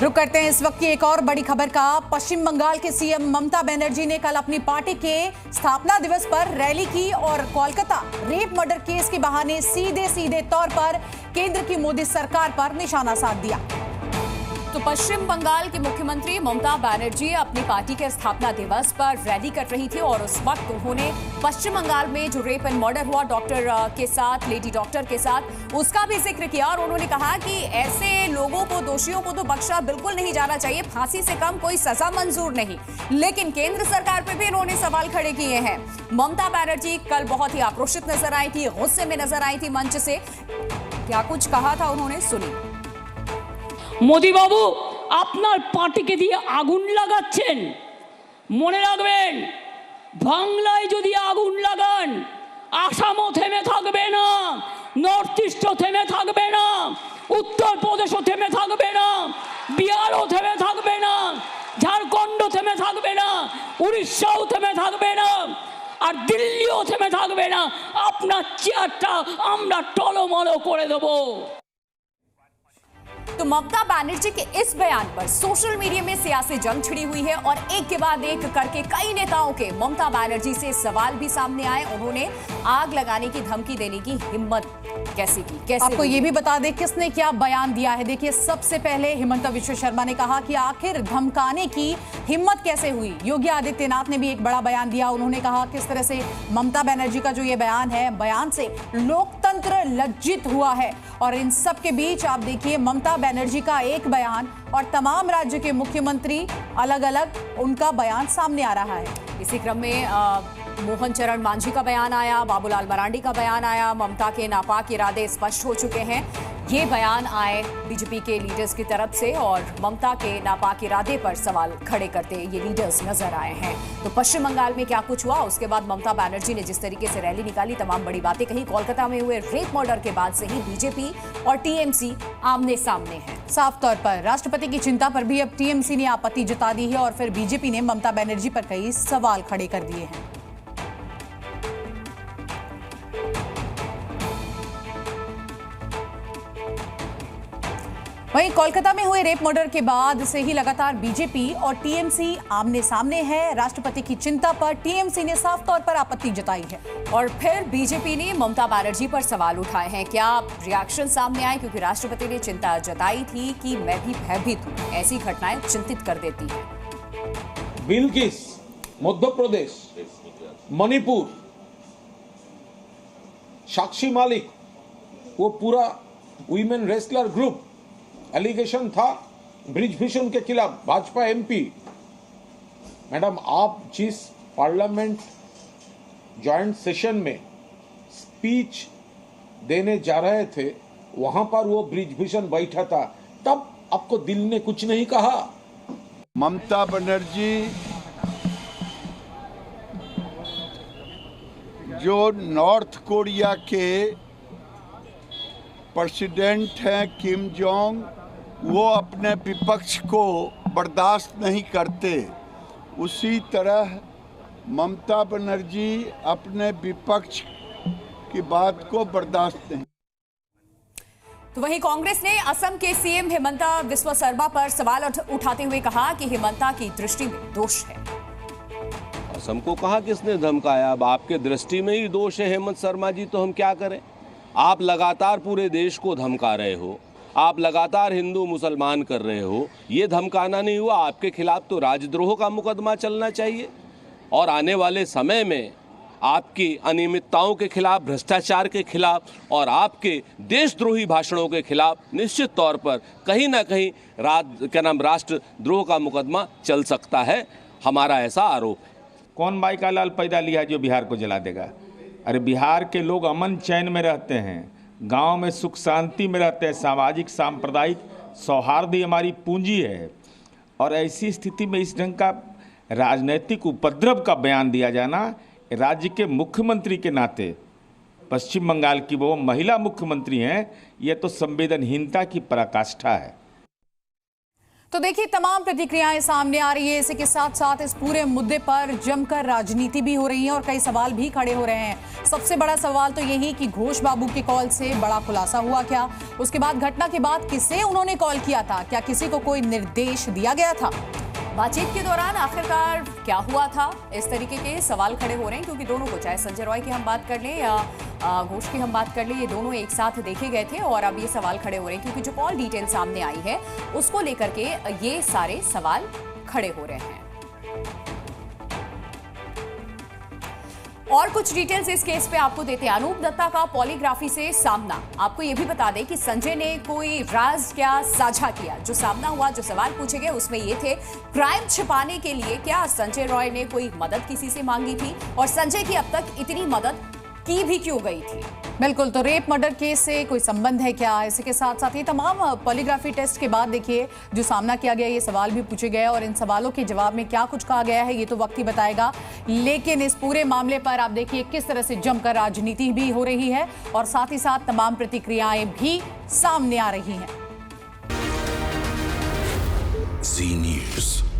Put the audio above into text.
रुक करते हैं इस वक्त की एक और बड़ी खबर का। पश्चिम बंगाल के सीएम ममता बनर्जी ने कल अपनी पार्टी के स्थापना दिवस पर रैली की और कोलकाता रेप मर्डर केस के बहाने सीधे तौर पर केंद्र की मोदी सरकार पर निशाना साध दिया। तो पश्चिम बंगाल की मुख्यमंत्री ममता बनर्जी अपनी पार्टी के स्थापना दिवस पर रैली कर रही थी और उस वक्त उन्होंने पश्चिम बंगाल में जो रेप एंड मर्डर हुआ डॉक्टर के साथ, लेडी डॉक्टर के साथ, उसका भी जिक्र किया और उन्होंने कहा कि ऐसे लोगों को, दोषियों को तो बख्शा बिल्कुल नहीं जाना चाहिए, फांसी से कम कोई सजा मंजूर नहीं। लेकिन केंद्र सरकार पर भी इन्होंने सवाल खड़े किए हैं। ममता बनर्जी कल बहुत ही आक्रोशित नजर आई थी, गुस्से में नजर आई थी मंच से। क्या कुछ कहा था उन्होंने, सुनिए। মোদি বাবু আপনার পার্টিকে দিয়ে আগুন লাগাচ্ছেন, মনে রাখবেন বাংলায় যদি আগুন লাগান আসামও থেমে থাকবে না, নর্থ ইস্টও থেমে থাকবে না, উত্তরপ্রদেশও থেমে থাকবে না, বিহারও থেমে থাকবে না, ঝাড়খণ্ডও থেমে থাকবে না, উড়িষ্যাও থেমে থাকবে না, আর দিল্লিও থেমে থাকবে না। আপনার চেয়ারটা আমরা টলমল করে দেবো। तो ममता बनर्जी के इस बयान पर सोशल मीडिया में सियासी जंग छिड़ी हुई है और एक के बाद एक करके कई नेताओं के ममता बनर्जी से सवाल भी सामने आए। उन्होंने आग लगाने की धमकी देने की हिम्मत कैसे की, कैसे आपको ये भी बता दें किसने क्या बयान दिया है। देखिए, सबसे पहले हिमंता विश्व शर्मा ने कहा कि आखिर धमकाने की हिम्मत कैसे हुई। योगी आदित्यनाथ ने भी एक बड़ा बयान दिया। उन्होंने कहा किस तरह से ममता बनर्जी का जो ये बयान है, बयान से लोकतंत्र लज्जित हुआ है। और इन सब के बीच आप देखिए ममता बनर्जी का एक बयान और तमाम राज्य के मुख्यमंत्री अलग अलग उनका बयान सामने आ रहा है। इसी क्रम में मोहन चरण मांझी का बयान आया, बाबूलाल मरांडी का बयान आया। ममता के नापाक इरादे स्पष्ट हो चुके हैं। ये बयान आए बीजेपी के लीडर्स की तरफ से और ममता के नापाक इरादे पर सवाल खड़े करते ये लीडर्स नजर आए हैं। तो पश्चिम बंगाल में क्या कुछ हुआ, उसके बाद ममता बनर्जी ने जिस तरीके से रैली निकाली, तमाम बड़ी बातें कही। कोलकाता में हुए रेप मर्डर के बाद से ही बीजेपी और टीएमसी आमने सामने हैं। साफ तौर पर राष्ट्रपति की चिंता पर भी अब टीएमसी ने आपत्ति जता दी है और फिर बीजेपी ने ममता बनर्जी पर कई सवाल खड़े कर दिए हैं। वहीं कोलकाता में हुए रेप मर्डर के बाद से ही लगातार बीजेपी और टीएमसी आमने सामने है। राष्ट्रपति की चिंता पर टीएमसी ने साफ तौर पर आपत्ति जताई है और फिर बीजेपी ने ममता बनर्जी पर सवाल उठाए हैं। क्या रिएक्शन सामने आए, क्योंकि राष्ट्रपति ने चिंता जताई थी कि मैं भी भयभीत हूं, ऐसी घटनाएं चिंतित कर देती हैं। बिल्किस, मध्य प्रदेश, मणिपुर, साक्षी मालिक, वो पूरा वीमेन रेसलर ग्रुप, एलिगेशन था ब्रिजभूषण के खिलाफ, भाजपा एमपी। मैडम, आप जिस पार्लियामेंट जॉइंट सेशन में स्पीच देने जा रहे थे वहां पर वो ब्रिजभूषण बैठा था, तब आपको दिल ने कुछ नहीं कहा? ममता बनर्जी जो नॉर्थ कोरिया के प्रेसिडेंट हैं किम जोंग, वो अपने विपक्ष को बर्दाश्त नहीं करते, उसी तरह ममता बनर्जी अपने विपक्ष की बात को बर्दाश्त नहीं। तो वहीं कांग्रेस ने असम के सीएम हिमंता विश्व शर्मा पर सवाल उठाते हुए कहा कि हिमंता की दृष्टि में दोष है। असम को कहा किसने धमकाया? अब आपके दृष्टि में ही दोष है हेमंत शर्मा जी, तो हम क्या करें? आप लगातार पूरे देश को धमका रहे हो, आप लगातार हिंदू मुसलमान कर रहे हो। ये धमकाना नहीं हुआ, आपके खिलाफ तो राजद्रोह का मुकदमा चलना चाहिए और आने वाले समय में आपकी अनियमितताओं के खिलाफ, भ्रष्टाचार के खिलाफ और आपके देशद्रोही भाषणों के खिलाफ निश्चित तौर पर कहीं ना कहीं राष्ट्रद्रोह का मुकदमा चल सकता है। हमारा ऐसा आरोप है। कौन माई का लाल पैदा लिया जो बिहार को जला देगा? अरे बिहार के लोग अमन चैन में रहते हैं, गांव में सुख शांति में रहते हैं, सामाजिक सांप्रदायिक सौहार्द ही हमारी पूंजी है। और ऐसी स्थिति में इस ढंग का राजनीतिक उपद्रव का बयान दिया जाना, राज्य के मुख्यमंत्री के नाते, पश्चिम बंगाल की वो महिला मुख्यमंत्री हैं, यह तो संवेदनहीनता की पराकाष्ठा है। तो देखिए, तमाम प्रतिक्रियाएं सामने आ रही है। इसी के साथ साथ इस पूरे मुद्दे पर जमकर राजनीति भी हो रही है और कई सवाल भी खड़े हो रहे हैं। सबसे बड़ा सवाल तो यही कि घोष बाबू की कॉल से बड़ा खुलासा हुआ क्या? उसके बाद घटना के बाद किसे उन्होंने कॉल किया था? क्या किसी को कोई निर्देश दिया गया था? बातचीत के दौरान आखिरकार क्या हुआ था? इस तरीके के सवाल खड़े हो रहे हैं क्योंकि दोनों को, चाहे संजय रॉय की हम बात कर लें या घोष की हम बात कर लें, ये दोनों एक साथ देखे गए थे और अब ये सवाल खड़े हो रहे हैं क्योंकि जो कॉल डिटेल सामने आई है उसको लेकर के ये सारे सवाल खड़े हो रहे हैं। और कुछ डिटेल्स इस केस पे आपको देते हैं। अनूप दत्ता का पॉलीग्राफी से सामना। आपको ये भी बता दें कि संजय ने कोई राज क्या साझा किया? जो सामना हुआ, जो सवाल पूछे गए उसमें ये थे, क्राइम छिपाने के लिए क्या संजय रॉय ने कोई मदद किसी से मांगी थी और संजय की अब तक इतनी मदद की भी क्यों गई थी? बिल्कुल, तो रेप मर्डर केस से कोई संबंध है क्या? इसी के साथ साथ ये तमाम पॉलीग्राफी टेस्ट के बाद देखिए जो सामना किया गया, ये सवाल भी पूछे गए और इन सवालों के जवाब में क्या कुछ कहा गया है ये तो वक्त ही बताएगा। लेकिन इस पूरे मामले पर आप देखिए किस तरह से जमकर राजनीति भी हो रही है और साथ ही साथ तमाम प्रतिक्रियाएं भी सामने आ रही हैं। जी न्यूज़।